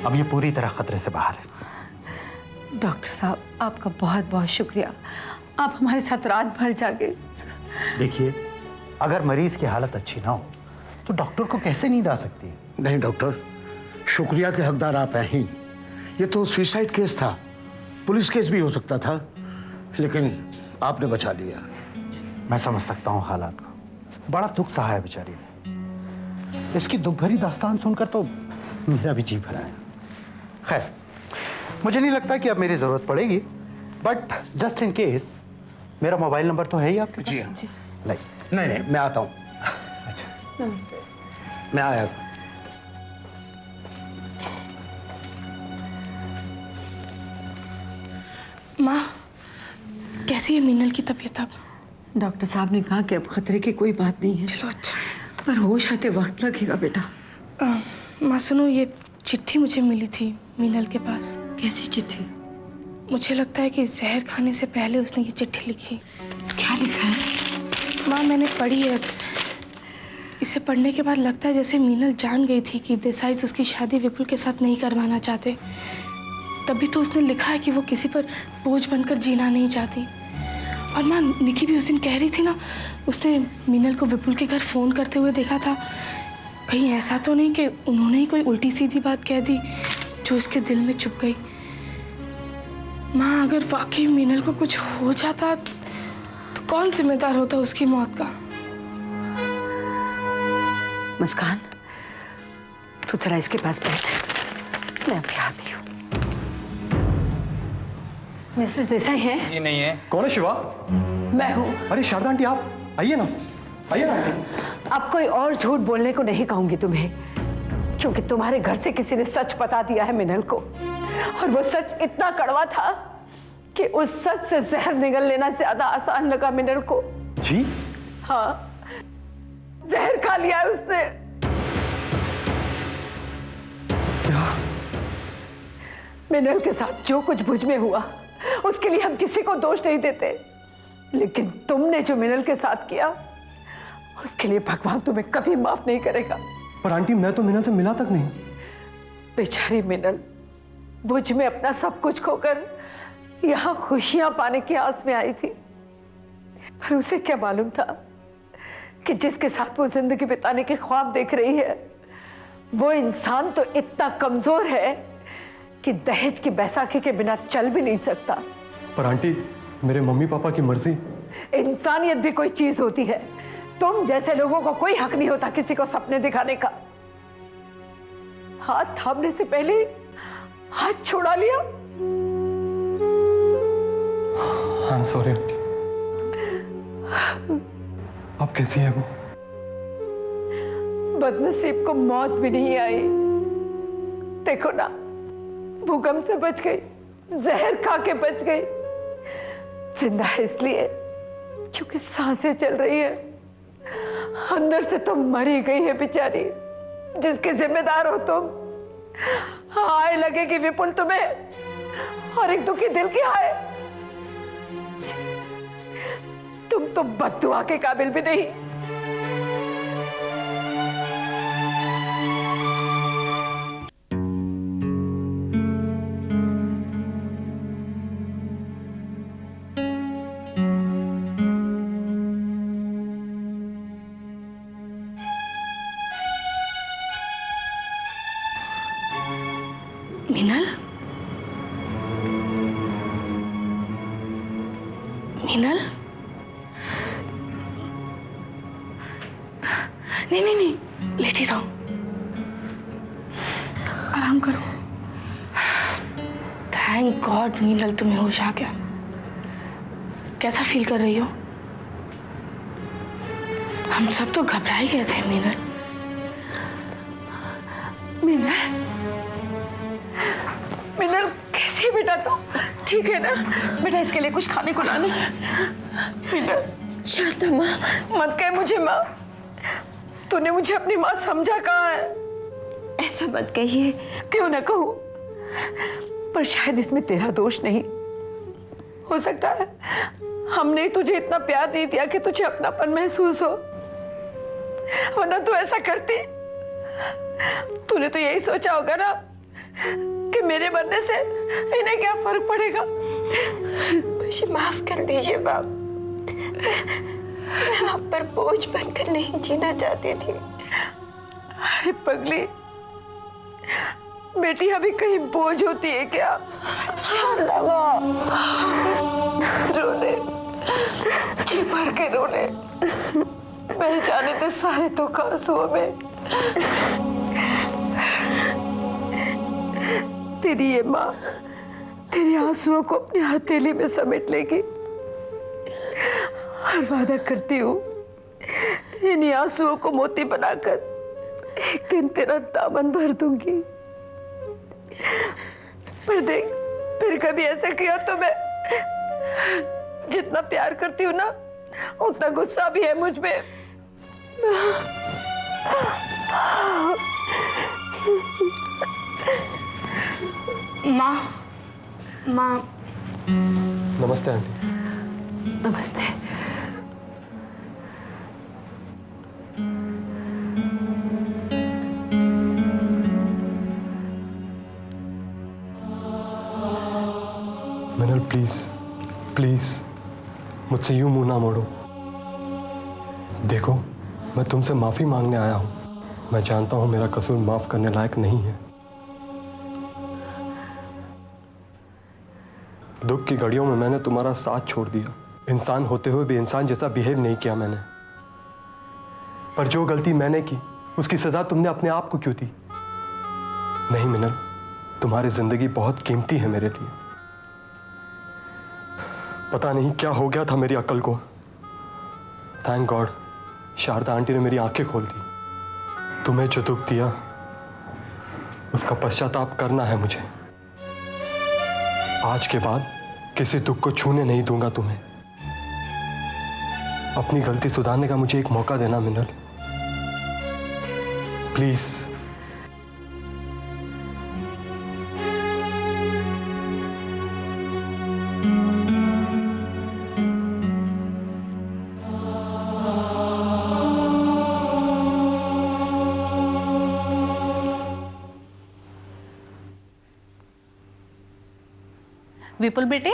अब ये पूरी तरह खतरे से बाहर है। डॉक्टर साहब, आपका बहुत बहुत शुक्रिया। आप हमारे साथ रात भर जागे। देखिए, अगर मरीज की हालत अच्छी ना हो तो डॉक्टर को कैसे नींद आ सकती है? नहीं डॉक्टर, शुक्रिया के हकदार आप हैं ही। ये तो सुसाइड केस था, पुलिस केस भी हो सकता था, लेकिन आपने बचा लिया। मैं समझ सकता हूँ हालात को। बड़ा दुख सहा है बेचारी ने। इसकी दुख भरी दास्तान सुनकर तो मेरा भी जी भरा है। खैर, मुझे नहीं लगता कि अब मेरी जरूरत पड़ेगी, बट जस्ट इन केस मेरा मोबाइल नंबर तो है ही आपके जी हाँ। लाइक। नहीं, मैं आता हूँ। अच्छा, नमस्ते। मैं आया। माँ, कैसी है मीनल की तबीयत अब? डॉक्टर साहब ने कहा कि अब खतरे की कोई बात नहीं है। चलो अच्छा। पर होश आते वक्त लगेगा बेटा। माँ सुनो, ये चिट्ठी मुझे मिली थी मीनल के पास। कैसी चिट्ठी? मुझे लगता है कि जहर खाने से पहले उसने ये चिट्ठी लिखी। क्या लिखा है? माँ मैंने पढ़ी है। इसे पढ़ने के बाद लगता है जैसे मीनल जान गई थी कि देसाई उसकी शादी विपुल के साथ नहीं करवाना चाहते। तभी तो उसने लिखा है कि वो किसी पर बोझ बनकर जीना नहीं चाहती। और माँ, निकी भी उस दिन कह रही थी ना, उसने मीनल को विपुल के घर फ़ोन करते हुए देखा था। कहीं ऐसा तो नहीं कि उन्होंने ही कोई उल्टी सीधी बात कह दी जो उसके दिल में चुभ गई। माँ, अगर वाकई मीनल को कुछ हो जाता तो कौन जिम्मेदार होता उसकी मौत का? मुस्कान, तू जरा इसके पास बैठ, मैं अभी आती हूँ। मिसेस देसाई हैं? ये नहीं है। कौन है शिवा? मैं हूँ। अरे शारदा आंटी, आप आइए ना, आइए ना। अब कोई और झूठ बोलने को नहीं कहूंगी तुम्हें, क्योंकि तुम्हारे घर से किसी ने सच बता दिया है मिनल को, और वो सच इतना कड़वा था कि उस सच से जहर निगल लेना ज्यादा आसान लगा मिनल को। जी? हाँ, जहर खा लिया है उसने। क्या? मिनल के साथ जो कुछ भुज में हुआ उसके लिए हम किसी को दोष नहीं देते, लेकिन तुमने जो मिनल के साथ किया उसके लिए भगवान तुम्हें कभी माफ नहीं करेगा। पर आंटी, मैं तो मिनल से मिला तक नहीं। बेचारी मिनल भुज में अपना सब कुछ खोकर यहाँ खुशियां पाने की आस में आई थी, पर उसे क्या मालूम था कि जिसके साथ वो जिंदगी बिताने के ख्वाब देख रही है वो इंसान तो इतना कमजोर है कि दहेज की बैसाखी के बिना चल भी नहीं सकता। पर आंटी, मेरे मम्मी पापा की मर्जी। इंसानियत भी कोई चीज होती है। तुम जैसे लोगों को कोई हक नहीं होता किसी को सपने दिखाने का। हाथ थामने से पहले हाथ छुड़ा लिया। I am sorry aunty. अब कैसी है वो? बदनसीब को मौत भी नहीं आई। देखो ना, भूकंप से बच गई, जहर खा के बच गई। जिंदा है इसलिए क्योंकि सांसें चल रही है, अंदर से तो मरी गई है बेचारी, जिसके जिम्मेदार हो तुम। हाय लगेगी विपुल तुम्हें, और एक दुखी दिल की हाय। तुम तो बद्दुआ के काबिल भी नहीं। मीनल? मीनल? नहीं, लेटी रहो, आराम करो। थैंक गॉड मीनल, तुम्हें होश आ गया। कैसा फील कर रही हो? हम सब तो घबरा ही गए थे मीनल। मिनल, कैसी है बेटा तू? ठीक है ना बेटा? इसके लिए कुछ खाने को लाना। मिनल, शारदा माँ, मत कह मुझे माँ। तूने मुझे अपनी माँ समझा कहाँ है? ऐसा मत कहिए। क्यों ना कहूँ, पर शायद इसमें तेरा दोष नहीं हो सकता है। हमने तुझे इतना प्यार नहीं दिया कि तुझे अपनापन महसूस हो, वरना तू ऐसा करती। तूने तो यही सोचा होगा ना कि मेरे मरने से इन्हें क्या फर्क पड़ेगा। मुझे माफ कर दीजिए बाप। मैं आप पर बोझ बनकर नहीं जीना चाहती थी। अरे पगली, बेटी अभी कहीं बोझ होती है क्या? रोने, जी भर के रोने, बह जाने थे सारे तो आंसुओं में। तेरी ये माँ तेरे आंसुओं को अपनी हथेली में समेट लेगी और वादा करती हूँ इन्हीं आंसुओं को मोती बनाकर एक दिन तेरा दामन भर दूंगी। पर देख, फिर कभी ऐसा किया तो मैं जितना प्यार करती हूँ ना, उतना गुस्सा भी है मुझ में। माँ, माँ। नमस्ते आंटी। नमस्ते। मिनल प्लीज, प्लीज मुझसे यूं मुंह ना मोड़ो। देखो, मैं तुमसे माफी मांगने आया हूं। मैं जानता हूं मेरा कसूर माफ करने लायक नहीं है। दुख की घड़ियों में मैंने तुम्हारा साथ छोड़ दिया। इंसान होते हुए भी इंसान जैसा बिहेव नहीं किया मैंने। पर जो गलती मैंने की, उसकी सजा तुमने अपने आप को क्यों दी? नहीं मिनल, तुम्हारी जिंदगी बहुत कीमती है मेरे लिए। पता नहीं क्या हो गया था मेरी अक्ल को। थैंक गॉड शारदा आंटी ने मेरी आंखें खोल दी। तुम्हें जो दुख दिया उसका पश्चाताप करना है मुझे। आज के बाद किसी दुख को छूने नहीं दूंगा तुम्हें। अपनी गलती सुधारने का मुझे एक मौका देना मिनल, प्लीज। विपुल बेटे,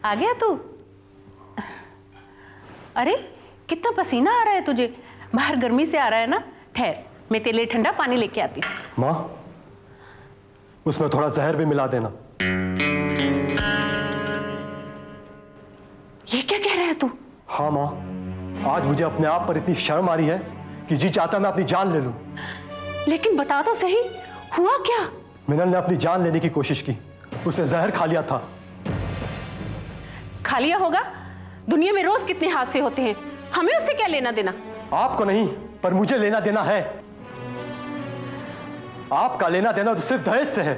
आ गया तू? अरे कितना पसीना आ रहा है तुझे। बाहर गर्मी से आ रहा है ना। ठहर, मैं तेरे लिए ठंडा पानी लेके आती हूँ। माँ, उसमें थोड़ा जहर भी मिला देना। ये क्या कह रहा है तू? हाँ माँ, आज मुझे अपने आप पर इतनी शर्म आ रही है कि जी चाहता मैं अपनी जान ले लूं। लेकिन बता तो सही, हुआ क्या? मिनल ने अपनी जान लेने की कोशिश की, उसने जहर खा लिया था। खा लिया होगा? दुनिया में रोज कितने हादसे होते हैं, हमें उससे क्या लेना देना? आपको नहीं, पर मुझे लेना देना है। आपका लेना देना तो सिर्फ दहेज से है।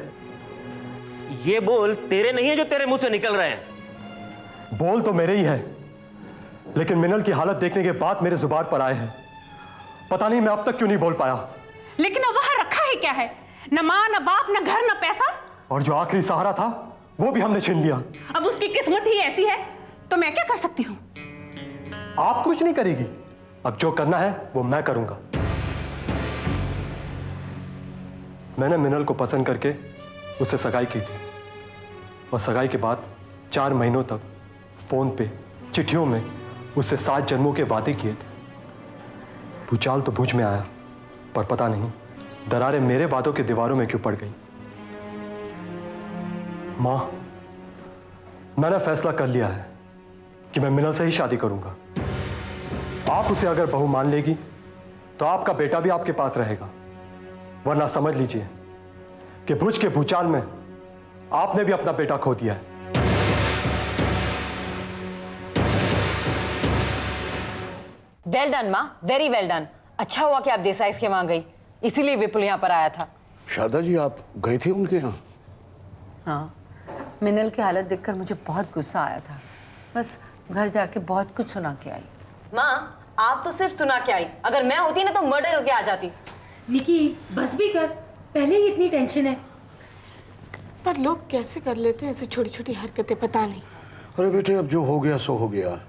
ये बोल तेरे नहीं है जो तेरे मुंह से निकल रहे हैं। बोल तो मेरे ही है, लेकिन मिनल की हालत देखने के बाद मेरे जुबान पर आए हैं। पता नहीं मैं अब तक क्यों नहीं बोल पाया। लेकिन अब वहां रखा है क्या है? न मां, न बाप, न घर, न पैसा। और जो आखिरी सहारा था वो भी हमने छीन लिया। अब उसकी किस्मत ही ऐसी है तो मैं क्या कर सकती हूँ? आप कुछ नहीं करेगी। अब जो करना है वो मैं करूंगा। मैंने मिनल को पसंद करके उससे सगाई की थी, और सगाई के बाद 4 महीनों तक फोन पे, चिट्ठियों में उससे 7 जन्मों के वादे किए थे। भूचाल तो भुज में आया, पर पता नहीं दरारें मेरे वादों के दीवारों में क्यों पड़ गई। मां, मैंने फैसला कर लिया है कि मैं मिनल से ही शादी करूंगा। आप उसे अगर बहू मान लेगी तो आपका बेटा भी आपके पास रहेगा, वरना समझ लीजिए कि भुज के भूचाल में आपने भी अपना बेटा खो दिया है। वेल डन माँ, वेरी वेल डन। अच्छा हुआ कि आप देसाई के वहां गई, इसीलिए विपुल यहाँ पर आया था। शारदा जी, आप गए थे उनके यहाँ? हाँ, मिनल की हालत देखकर मुझे बहुत गुस्सा आया था। बस घर जाके बहुत कुछ सुना के आई। माँ, आप तो सिर्फ सुना के आई, अगर मैं होती ना तो मर्डर करके आ जाती। निकी, बस भी कर, पहले ही इतनी टेंशन है। पर लोग कैसे कर लेते हैं ऐसी छोटी छोटी हरकतें, पता नहीं। अरे बेटे, अब जो हो गया सो हो गया।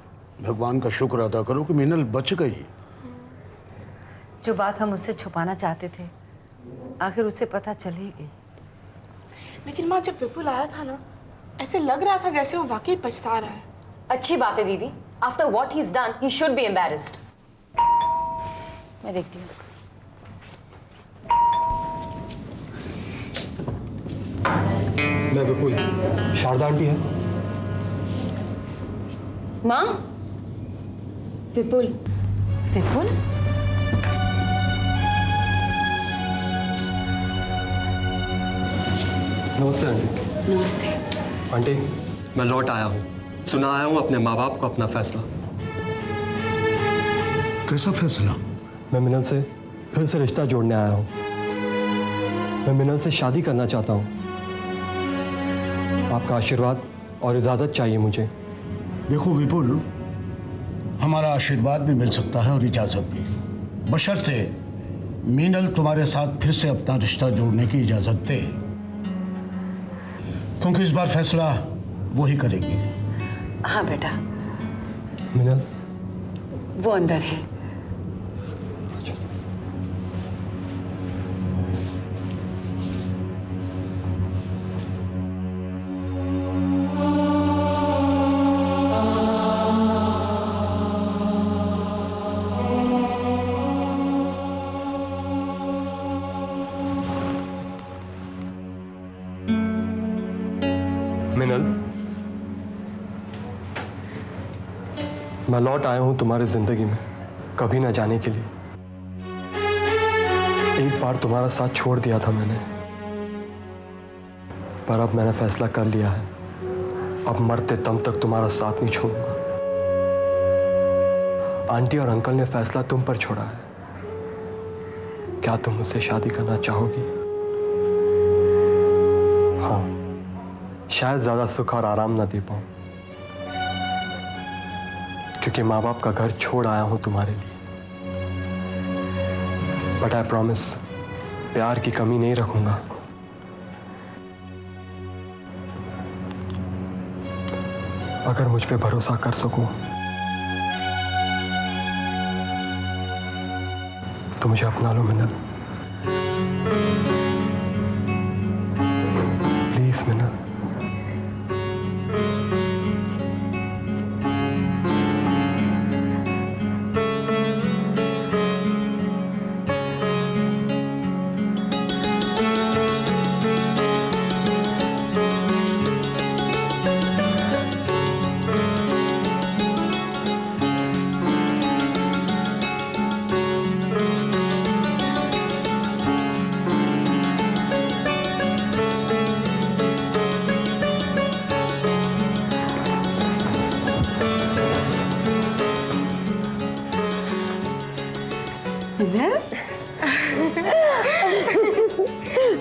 भगवान का शुक्र अदा करो कि मिनल बच गई। जो बात हम उससे छुपाना चाहते थे, आखिर उसे पता चल ही गई। लेकिन माँ जब विपुल आया था ना, ऐसे लग रहा था जैसे वो वाकई पछता रहा है। अच्छी बात है दीदी। After what he is done he should be embarrassed. मैं देखती हूँ। मैं विपुल, शारदा आंटी है। माँ, विपुल। विपुल? नमस्ते आंटी। नमस्ते। आंटी, मैं लौट आया हूँ। सुना आया हूँ अपने माँ बाप को अपना फैसला। कैसा फैसला? मैं मिनल से फिर से रिश्ता जोड़ने आया हूँ। मैं मिनल से शादी करना चाहता हूँ। आपका आशीर्वाद और इजाज़त चाहिए मुझे। देखो विपुल, हमारा आशीर्वाद भी मिल सकता है और इजाजत भी, बशर्ते मीनल तुम्हारे साथ फिर से अपना रिश्ता जोड़ने की इजाजत दे, क्योंकि इस बार फैसला वो ही करेगी। हाँ बेटा, मिनल, वो अंदर है। मिनल, मैं लौट आया हूं तुम्हारी जिंदगी में कभी ना जाने के लिए। एक बार तुम्हारा साथ छोड़ दिया था मैंने, पर अब मैंने फैसला कर लिया है, अब मरते दम तक तुम्हारा साथ नहीं छोड़ूंगा। आंटी और अंकल ने फैसला तुम पर छोड़ा है। क्या तुम मुझसे शादी करना चाहोगी? हाँ, शायद ज्यादा सुख और आराम ना दे पाऊं, क्योंकि माँ बाप का घर छोड़ आया हूं तुम्हारे लिए, बट आई प्रॉमिस प्यार की कमी नहीं रखूंगा। अगर मुझ पे भरोसा कर सको तो मुझे अपना लो मिनल, प्लीज मिनल।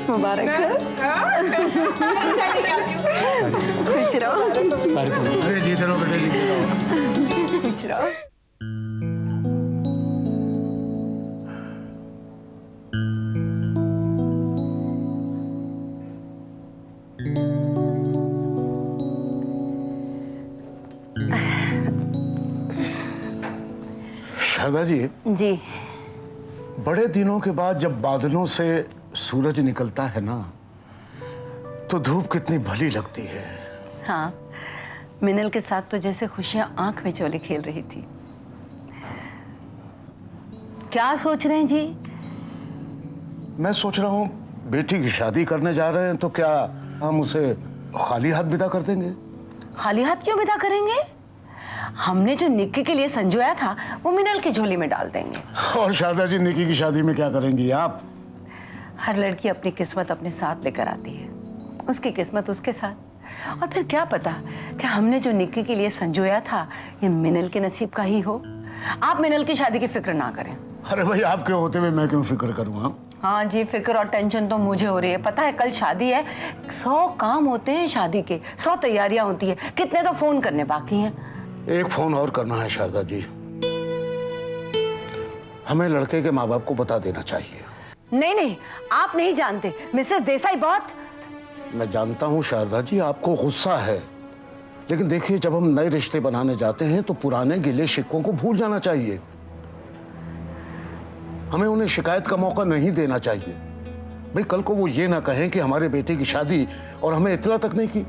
मुबारक खुश रहो। अरे जीते रहो बेटे, जीते रहो। खुश रहो। शारदा जी, जी। बड़े दिनों के बाद जब बादलों से सूरज निकलता है ना, तो धूप कितनी भली लगती है। हाँ, मिनल के साथ तो जैसे खुशियां आंख में चोले खेल रही थी। क्या सोच रहे हैं जी? मैं सोच रहा हूँ बेटी की शादी करने जा रहे हैं, तो क्या हम उसे खाली हाथ विदा कर देंगे? खाली हाथ क्यों विदा करेंगे? हमने जो निक्की के लिए संजोया था वो मिनल की झोली में डाल देंगे। और शारदा जी, निक्की की शादी में क्या करेंगी आप? हर लड़की अपनी किस्मत अपने साथ लेकर आती है, उसकी किस्मत उसके साथ। और फिर क्या पता कि हमने जो निक्की के लिए संजोया था ये मिनल के नसीब का ही हो। आप मिनल की शादी की फिक्र ना करें। अरे भाई, आपके होते हुए मैं क्यों फिक्र करूँ? हाँ जी, फिक्र और टेंशन तो मुझे हो रही है। पता है कल शादी है, 100 काम होते हैं शादी के, 100 तैयारियां होती है, कितने तो फोन करने बाकी हैं। एक फोन और करना है शारदा जी, हमें लड़के के माँ बाप को बता देना चाहिए। नहीं नहीं, आप नहीं जानते, मिसेस देसाई बहुत। मैं जानता हूँ शारदा जी, आपको गुस्सा है, लेकिन देखिए, जब हम नए रिश्ते बनाने जाते हैं तो पुराने गिले शिकवों को भूल जाना चाहिए। हमें उन्हें शिकायत का मौका नहीं देना चाहिए। भाई कल को वो ये ना कहें कि हमारे बेटे की शादी और हमें इतला तक नहीं की।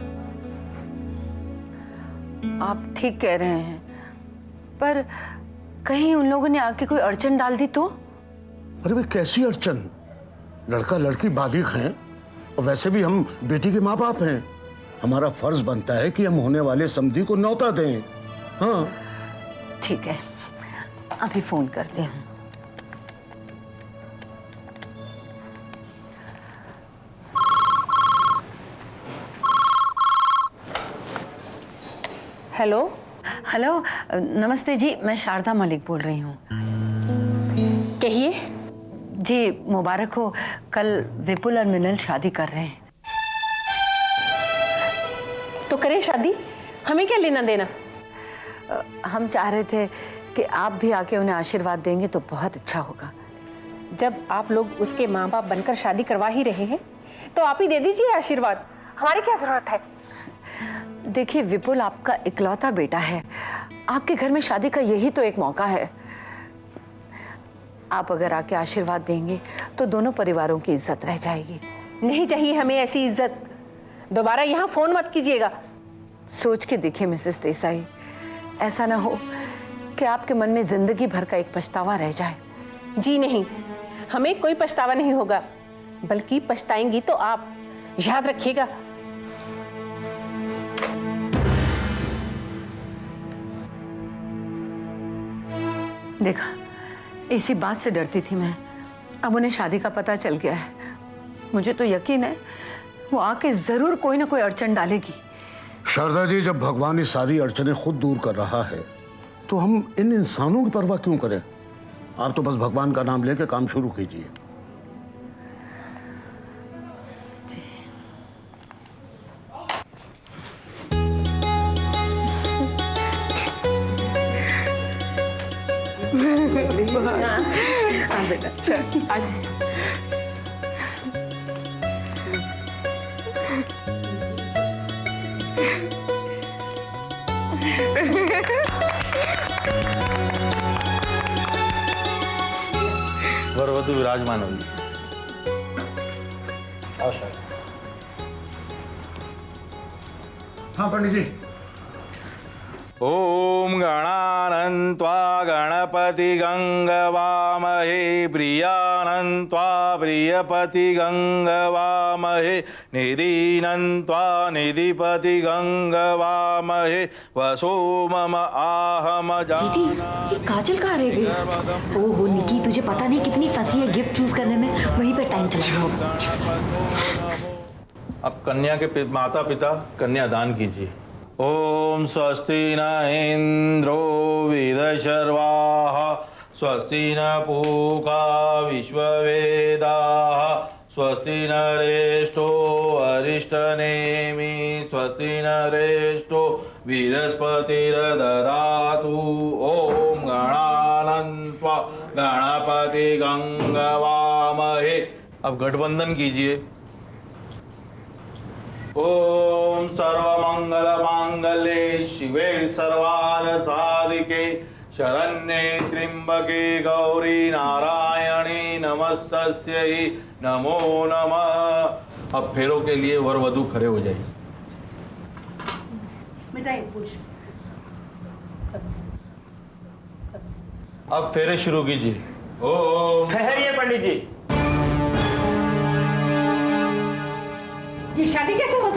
आप ठीक कह रहे हैं, पर कहीं उन लोगों ने आके कोई अड़चन डाल दी तो? अरे भाई कैसी अड़चन? लड़का लड़की बालिग हैं और वैसे भी हम बेटी के माँ बाप हैं। हमारा फर्ज बनता है कि हम होने वाले समधी को न्योता दें। हाँ ठीक है, अभी फोन करते हैं। हेलो। हेलो, नमस्ते जी, मैं शारदा मलिक बोल रही हूँ। कहिए। जी मुबारक हो, कल विपुल और मिनल शादी कर रहे हैं। तो करें शादी, हमें क्या लेना देना। हम चाह रहे थे कि आप भी आके उन्हें आशीर्वाद देंगे तो बहुत अच्छा होगा। जब आप लोग उसके माँ बाप बनकर शादी करवा ही रहे हैं तो आप ही दे दीजिए आशीर्वाद, हमारी क्या जरूरत है। देखिए विपुल आपका इकलौता बेटा है, आपके घर में शादी का यही तो एक मौका है। आप अगर आके आशीर्वाद देंगे तो दोनों परिवारों की इज्जत रह जाएगी। नहीं चाहिए हमें ऐसी इज्जत, दोबारा यहाँ फोन मत कीजिएगा। सोच के देखिए मिसेस देसाई, ऐसा ना हो कि आपके मन में जिंदगी भर का एक पछतावा रह जाए। जी नहीं, हमें कोई पछतावा नहीं होगा, बल्कि पछताएंगी तो आप, याद रखिएगा। देखा, इसी बात से डरती थी मैं। अब उन्हें शादी का पता चल गया है, मुझे तो यकीन है वो आके जरूर कोई ना कोई अड़चन डालेगी। शारदा जी, जब भगवान ये सारी अड़चनें खुद दूर कर रहा है तो हम इन इंसानों की परवाह क्यों करें? आप तो बस भगवान का नाम लेके काम शुरू कीजिए। बेटा चल आज। वरवधु विराजमान होगी। हाँ पंडित जी। ओम गणानन्त्वा गणपति गंगवामहे प्रियानन्त्वा प्रियपति गंगवामहे निधीनन्त्वा निधिपति गंगवामहे वसो मम आहम दीदी, ये काजल कहाँ रह गई? ओहो निकी, तुझे पता नहीं कितनी फंसी है गिफ्ट चूज करने में, वहीं पे टाइम चला गया। अब कन्या के माता पिता कन्यादान कीजिए। ओम स्वस्ति न इंद्रो विदशर्वाः स्वस्ति न पूका विश्ववेदाः स्वस्ति न रेष्ठो अरिष्टनेमि स्वस्ति न रेष्ठो बृहस्पतिर्दधातु। ओम गणानन्त्वा गणपति गंगवामहे। अब गठबंधन कीजिए। ओम सर्वमंगल मांगल्ये शिवे सर्वार्थ साधिके शरण्ये त्र्यंबके गौरी नारायणी नमस्तस्यै नमो नमः। अब फेरों के लिए वर वधू खड़े हो जाइए। अब फेरे शुरू कीजिए। ओम। ठहरिए पंडित जी, ये शादी कैसे हो